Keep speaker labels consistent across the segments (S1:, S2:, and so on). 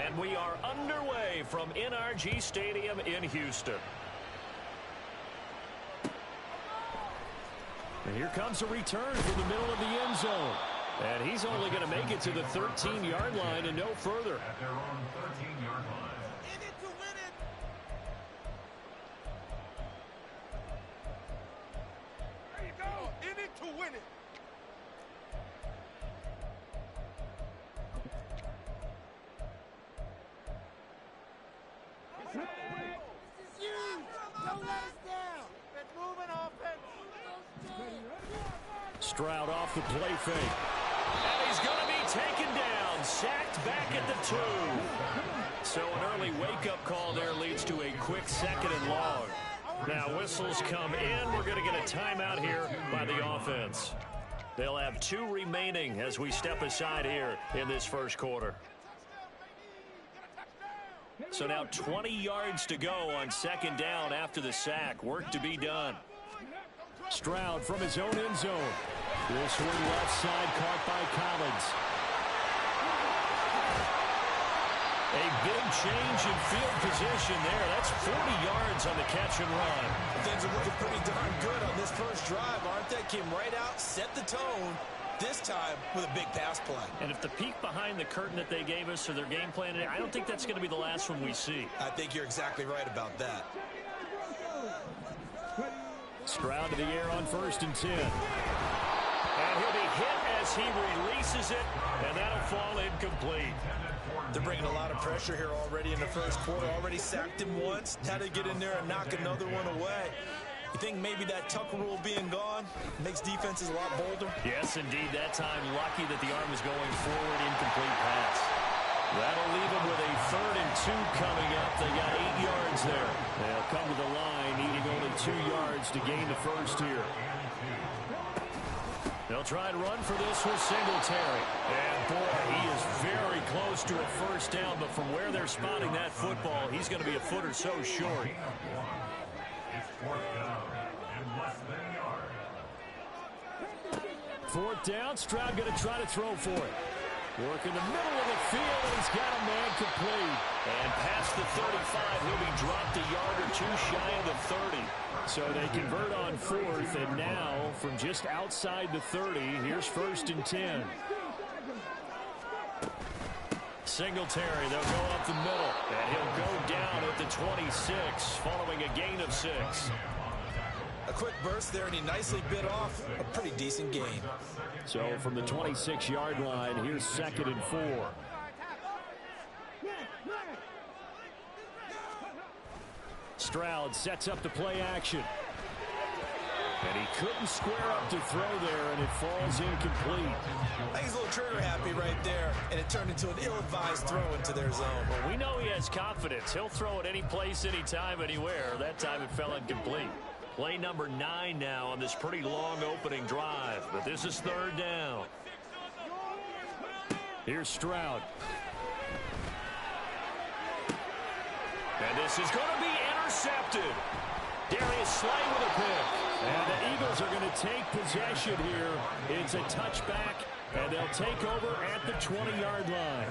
S1: And we are underway from NRG Stadium in Houston. And here comes a return from the middle of the end zone. And he's only going to make it to the 13-yard line and no further.
S2: At their own 13-yard line.
S3: In it to win it. There you go. In it to win it. This is huge. Don't let us down. It's moving offense.
S1: Stroud off the play fake. And he's going to be taken down. Sacked back at the 2. So an early wake-up call there leads to a quick 2nd and long. Now whistles come in. We're going to get a timeout here by the offense. They'll have 2 remaining as we step aside here in this first quarter. So now 20 yards to go on 2nd down after the sack. Work to be done. Stroud from his own end zone. Will swing left side, caught by Collins. A big change in field position there. That's 40 yards on the catch and run.
S4: Things are looking pretty darn good on this first drive, aren't they? Came right out, set the tone, this time with a big pass play.
S1: And if the peek behind the curtain that they gave us or their game plan, I don't think that's going to be the last one we see.
S4: I think you're exactly right about that.
S1: Stroud to the air on 1st and 10. And he'll be hit as he releases it, and that'll fall incomplete.
S4: They're bringing a lot of pressure here already in the first quarter. Already sacked him once. Had to get in there and knock another one away. You think maybe that tuck rule being gone makes defenses a lot bolder?
S1: Yes, indeed. That time, lucky that the arm was going forward, incomplete pass. That'll leave them with a 3rd and 2 coming up. They got 8 yards there. They'll come to the line, needing only 2 yards to gain the first here. They'll try and run for this with Singletary. And, boy, he is very close to a first down, but from where they're spotting that football, he's going to be a foot or so short.
S2: It's 4th down and less than a yard.
S1: 4th down, Stroud going to try to throw for it. Work in the middle of the field, and he's got a man complete. And past the 35, he'll be dropped a yard or 2 shy of the 30. So they convert on 4th, and now from just outside the 30, here's 1st and 10. Singletary, they'll go up the middle, and he'll go down at the 26, following a gain of 6.
S4: A quick burst there, and he nicely bit off a pretty decent gain.
S1: So from the 26-yard line, here's 2nd and 4. Stroud sets up the play action. And he couldn't square up to throw there, and it falls incomplete.
S4: I think he's a little trigger happy right there, and it turned into an ill-advised throw into their zone.
S1: Well, we know he has confidence. He'll throw it any place, anytime, anywhere. That time it fell incomplete. Play number 9 now on this pretty long opening drive, but this is 3rd down. Here's Stroud. And this is going to be intercepted. Darius Slay with a pick. And the Eagles are going to take possession here. It's a touchback, and they'll take over at the 20-yard line.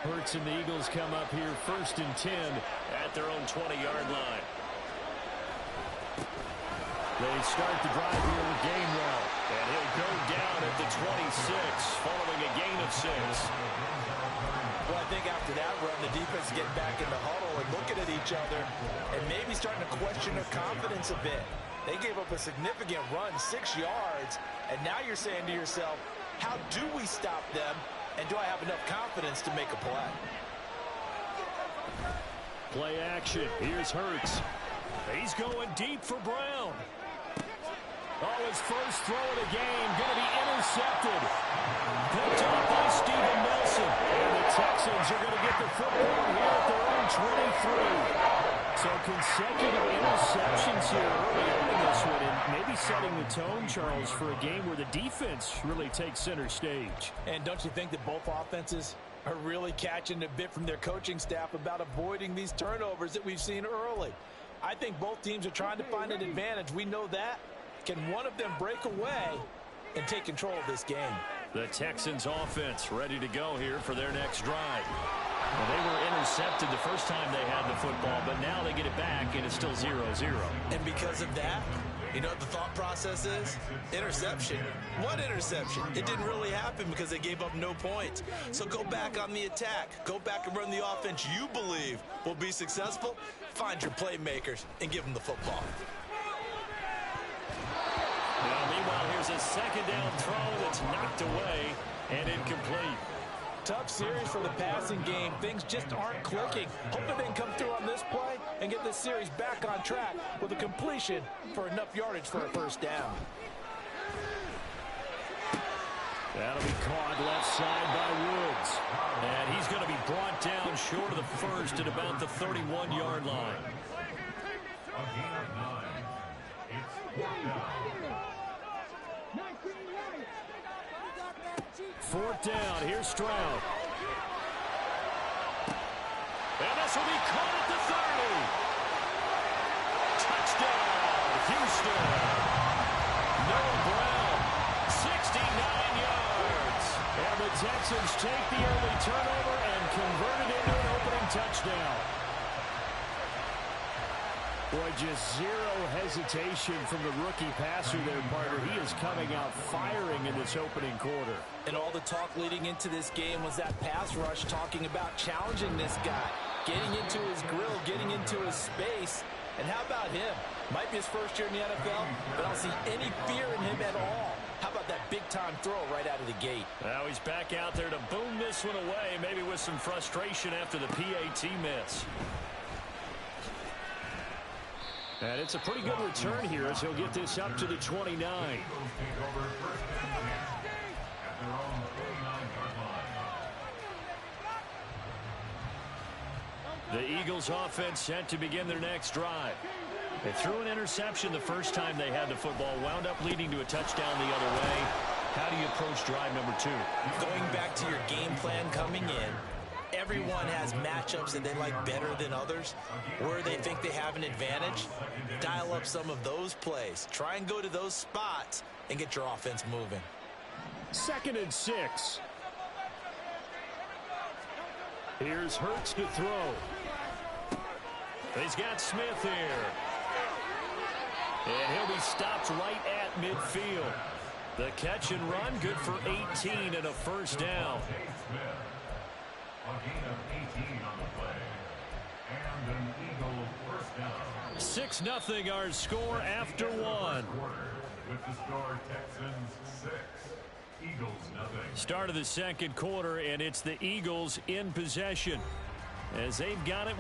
S1: Hurts and the Eagles come up here 1st and 10 at their own 20-yard line. They start the drive here with Gainwell, and he'll go down at the 26 following a gain of 6.
S4: Well, I think after that run, the defense is getting back in the huddle and looking at each other and maybe starting to question their confidence a bit. They gave up a significant run, 6 yards, and now you're saying to yourself, how do we stop them, and do I have enough confidence to make a play?
S1: Play action. Here's Hurts. He's going deep for Brown. Oh, his first throw of the game going to be intercepted. Picked up by Steven Nelson. And the Texans are going to get the football here at their own 23. So consecutive interceptions here early on in this one, and maybe setting the tone, Charles, for a game where the defense really takes center stage.
S4: And don't you think that both offenses are really catching a bit from their coaching staff about avoiding these turnovers that we've seen early? I think both teams are trying to find an advantage. We know that. Can one of them break away and take control of this game?
S1: The Texans offense ready to go here for their next drive. Well, they were intercepted the first time they had the football, but now they get it back, and it's still 0-0.
S4: And because of that, you know what the thought process is? Interception. What interception? It didn't really happen because they gave up no points. So go back on the attack. Go back and run the offense you believe will be successful. Find your playmakers and give them the football.
S1: Now, meanwhile, here's a second down throw that's knocked away and incomplete.
S4: Tough series for the passing game. Things just aren't clicking. Hoping they can come through on this play and get this series back on track with a completion for enough yardage for a first down.
S1: That'll be caught left side by Woods. And he's going to be brought down short of the first at about the 31-yard line.
S2: A gain of 9. It's 4th down.
S1: Fourth down. Here's Stroud. And this will be caught at the 30. Touchdown, Houston. Noah Brown, 69 yards. And the Texans take the early turnover and convert it into an opening touchdown. Boy, just zero hesitation from the rookie passer there, partner. He is coming out firing in this opening quarter.
S4: And all the talk leading into this game was that pass rush talking about challenging this guy, getting into his grill, getting into his space. And how about him? Might be his first year in the NFL, but I don't see any fear in him at all. How about that big-time throw right out of the gate?
S1: Now he's back out there to boom this one away, maybe with some frustration after the PAT miss. And it's a pretty good return here as he'll get this up to the 29. The Eagles offense set to begin their next drive. They threw an interception the first time they had the football, wound up leading to a touchdown the other way. How do you approach drive number 2?
S4: Going back to your game plan coming in, everyone has matchups that they like better than others, where they think they have an advantage. Dial up some of those plays. Try and go to those spots and get your offense moving.
S1: 2nd and 6. Here's Hurts to throw. He's got Smith here. And he'll be stopped right at midfield. The catch and run, good for 18 and a first down.
S2: A gain of 18 on the play. And an Eagle first down.
S1: 6-0 our score after one.
S2: With the score, Texans 6, Eagles nothing.
S1: Start of the second quarter, and it's the Eagles in possession as they've got it.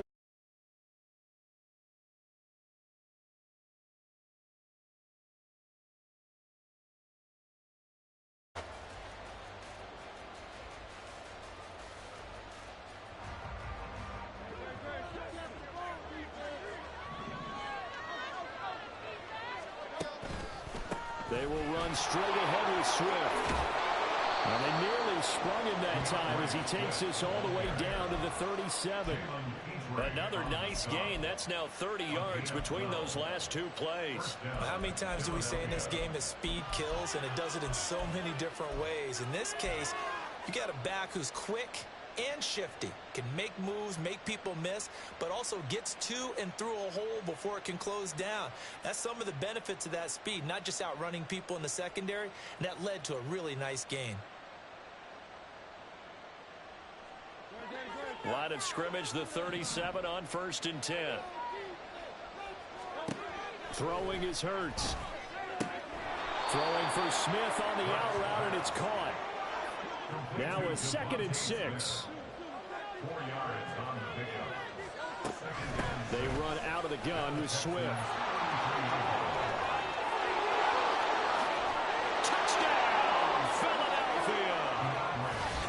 S1: They will run straight ahead with Swift. And they nearly sprung him that time as he takes this all the way down to the 37. Another nice gain. That's now 30 yards between those last two plays.
S4: How many times do we say in this game that speed kills, and it does it in so many different ways? In this case, you got a back who's quick and shifty, can make moves, make people miss, but also gets to and through a hole before it can close down. That's some of the benefits of that speed, not just outrunning people in the secondary, and that led to a really nice gain.
S1: Line of scrimmage, the 37 on 1st and 10. Throwing is Hurts. Throwing for Smith on the out route, and it's caught. Now a 2nd and 6.
S2: 4 yards on the pickup.
S1: They run out of the gun with Swift. Touchdown, Philadelphia.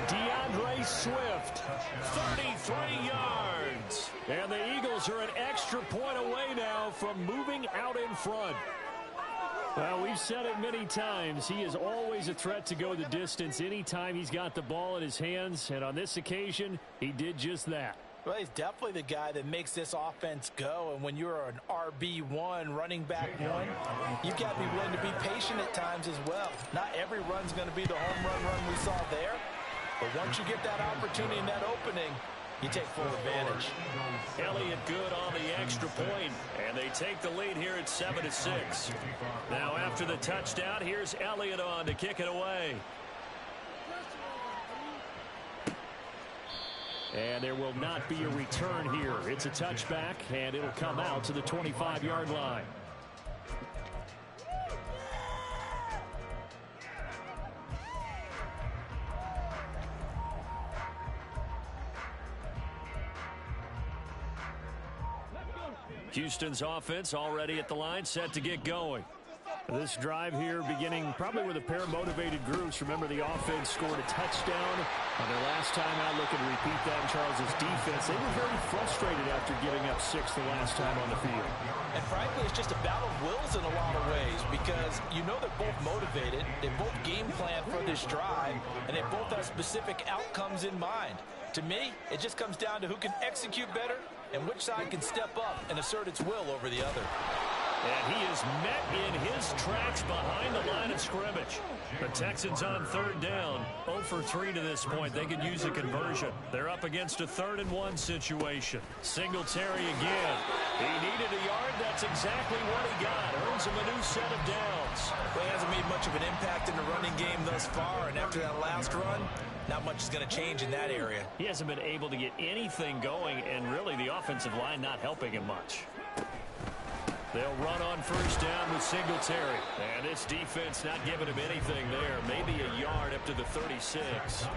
S1: DeAndre Swift, 33 yards. And the Eagles are an extra point away now from moving out in front. Well, we've said it many times. He is always a threat to go the distance anytime he's got the ball in his hands. And on this occasion, he did just that.
S4: Well, he's definitely the guy that makes this offense go. And when you're an RB1, running back one, you've got to be willing to be patient at times as well. Not every run's going to be the home run we saw there. But once you get that opportunity and that opening, you take full advantage.
S1: Elliott good on the extra point, and they take the lead here at 7-6. Now after the touchdown, here's Elliott on to kick it away. And there will not be a return here. It's a touchback, and it'll come out to the 25-yard line. Houston's offense already at the line, set to get going. This drive here beginning probably with a pair of motivated groups. Remember, the offense scored a touchdown on their last time out. Looking to repeat that in Charles's defense. They were very frustrated after giving up 6 the last time on the field.
S4: And frankly, it's just a battle of wills in a lot of ways because you know they're both motivated. They both game plan for this drive, and they both have specific outcomes in mind. To me, it just comes down to who can execute better and which side can step up and assert its will over the other.
S1: And he is met in his tracks behind the line of scrimmage. The Texans on third down, 0 for 3 to this point. They could use a conversion. They're up against a 3rd-and-1 situation. Singletary again. He needed a yard. That's exactly what he got. Earns him a new set of downs.
S4: Well, he hasn't made much of an impact in the running game thus far, and after that last run, not much is going to change in that area.
S1: He hasn't been able to get anything going, and really the offensive line not helping him much. They'll run on first down with Singletary. And this defense not giving him anything there. Maybe a yard up to the 36.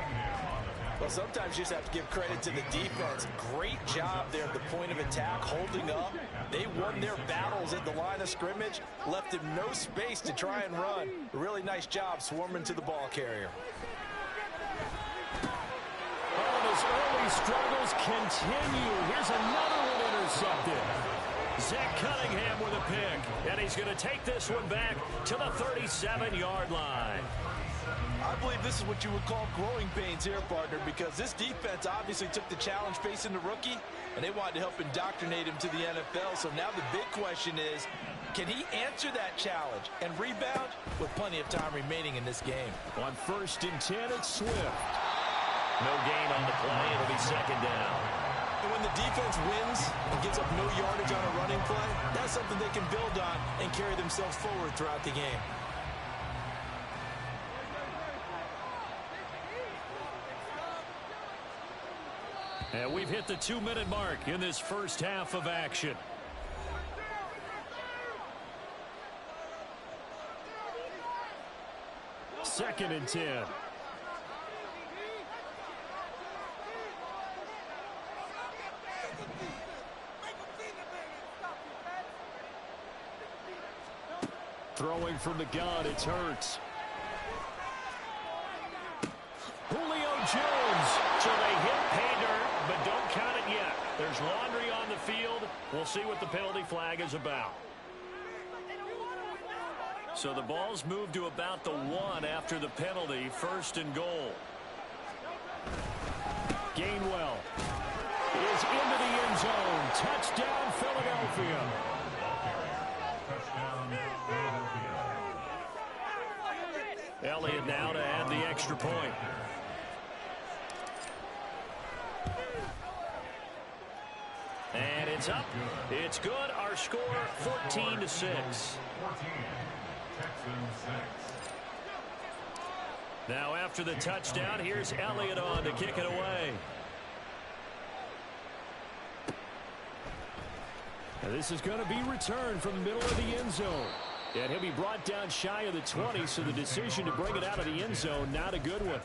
S4: Well, sometimes you just have to give credit to the defense. Great job there at the point of attack, holding up. They won their battles at the line of scrimmage, left him no space to try and run. A really nice job swarming to the ball carrier.
S1: Oh, his early struggles continue. Here's another one intercepted. Zach Cunningham with a pick, and he's going to take this one back to the 37-yard line.
S4: I believe this is what you would call growing pains here, partner, because this defense obviously took the challenge facing the rookie, and they wanted to help indoctrinate him to the NFL. So now the big question is, can he answer that challenge and rebound with plenty of time remaining in this game?
S1: On 1st and 10, it's Swift. No gain on the play. It'll be 2nd down.
S4: And when the defense wins and gives up no yardage on a running play, that's something they can build on and carry themselves forward throughout the game.
S1: And we've hit the 2-minute mark in this first half of action. Second and 10. Throwing from the gun, it's Hurts. Julio Jones. So they hit pay dirt, but don't count it yet. There's laundry on the field. We'll see what the penalty flag is about. So the ball's moved to about the 1 after the penalty. 1st and goal. Gainwell is into the end zone. Touchdown, Philadelphia. Elliott now to add the extra point. And it's up. It's good. Our score, 14-6. Now after the touchdown, here's Elliott on to kick it away. Now this is going to be returned from the middle of the end zone. And he'll be brought down shy of the 20, so the decision to bring it out of the end zone, not a good one.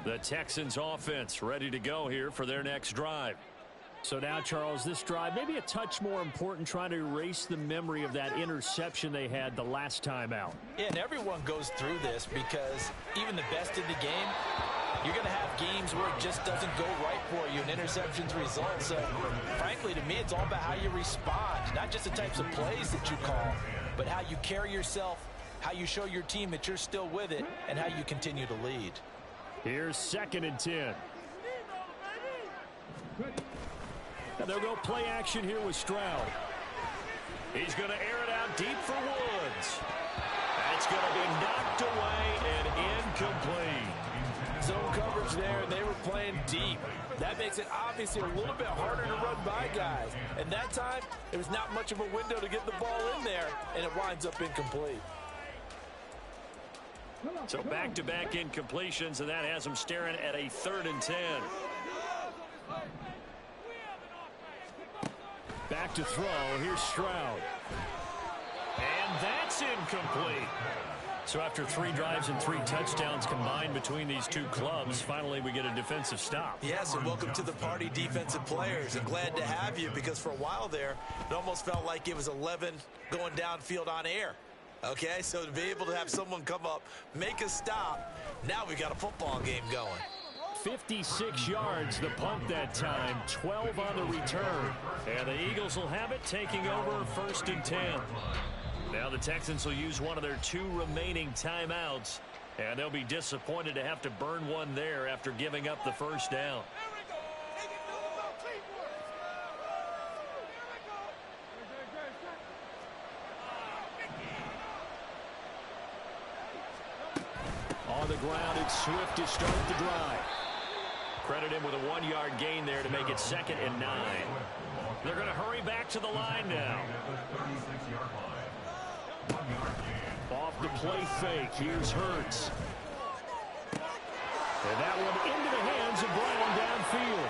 S1: The Texans offense ready to go here for their next drive. So now, Charles, this drive maybe a touch more important, trying to erase the memory of that interception they had the last time out.
S4: Yeah, and everyone goes through this because even the best in the game, you're going to have games where it just doesn't go right for you and interceptions result. So, frankly, to me, it's all about how you respond, not just the types of plays that you call. but how you carry yourself, how you show your team that you're still with it, and how you continue to lead.
S1: Here's 2nd and 10. And they'll go play action here with Stroud. He's going to air it out deep for Woods. That's going to be knocked away and incomplete.
S4: Zone coverage there, and they were playing deep. That makes it obviously a little bit harder to run by guys. And that time, there was not much of a window to get the ball in there, and it winds up incomplete.
S1: So back-to-back incompletions, and that has them staring at a 3rd and 10. Back to throw. Here's Stroud. And that's incomplete. So after 3 drives and 3 touchdowns combined between these two clubs, finally we get a defensive stop.
S4: Yes, and welcome to the party, defensive players. And glad to have you, because for a while there, it almost felt like it was 11 going downfield on air. Okay, so to be able to have someone come up, make a stop, now we got a football game going.
S1: 56 yards the punt that time, 12 on the return. And the Eagles will have it, taking over 1st and 10. Now the Texans will use one of their 2 remaining timeouts, and they'll be disappointed to have to burn one there after giving up the 1st down. On the ground, it's Swift to start the drive. Credit him with a 1-yard gain there to make it 2nd and 9. They're going to hurry back to the line now. Off the play fake, here's Hurts. And that one into the hands of Brown downfield.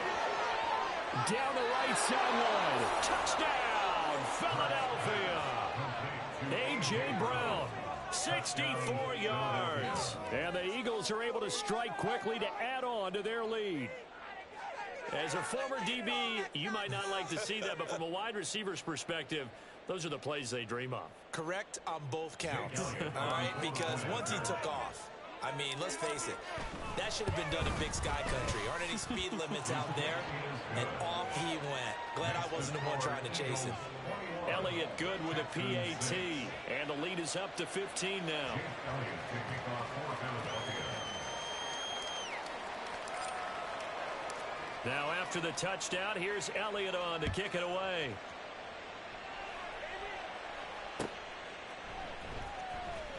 S1: Down the right sideline. Touchdown, Philadelphia. A.J. Brown, 64 yards. And the Eagles are able to strike quickly to add on to their lead. As a former DB, you might not like to see that, but from a wide receiver's perspective, those are the plays they dream of.
S4: Correct on both counts, all right? Because once he took off, I mean, let's face it, that should have been done in Big Sky Country. Aren't any speed limits out there? And off he went. Glad I wasn't the one trying to chase him.
S1: Elliott good with a PAT, and the lead is up to 15 now. Now after the touchdown, here's Elliott on to kick it away.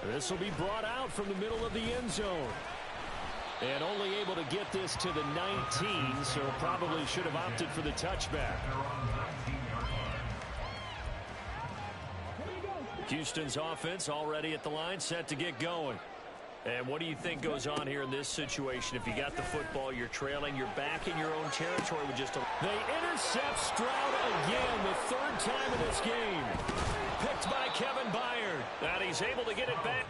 S1: This will be brought out from the middle of the end zone. And only able to get this to the 19, so probably should have opted for the touchback. Houston's offense already at the line, set to get going. And what do you think goes on here in this situation? If you got the football, you're trailing, you're back in your own territory with just a... They intercept Stroud again, the 3rd time in this game. Picked by Kevin Byard. And he's able to get it back.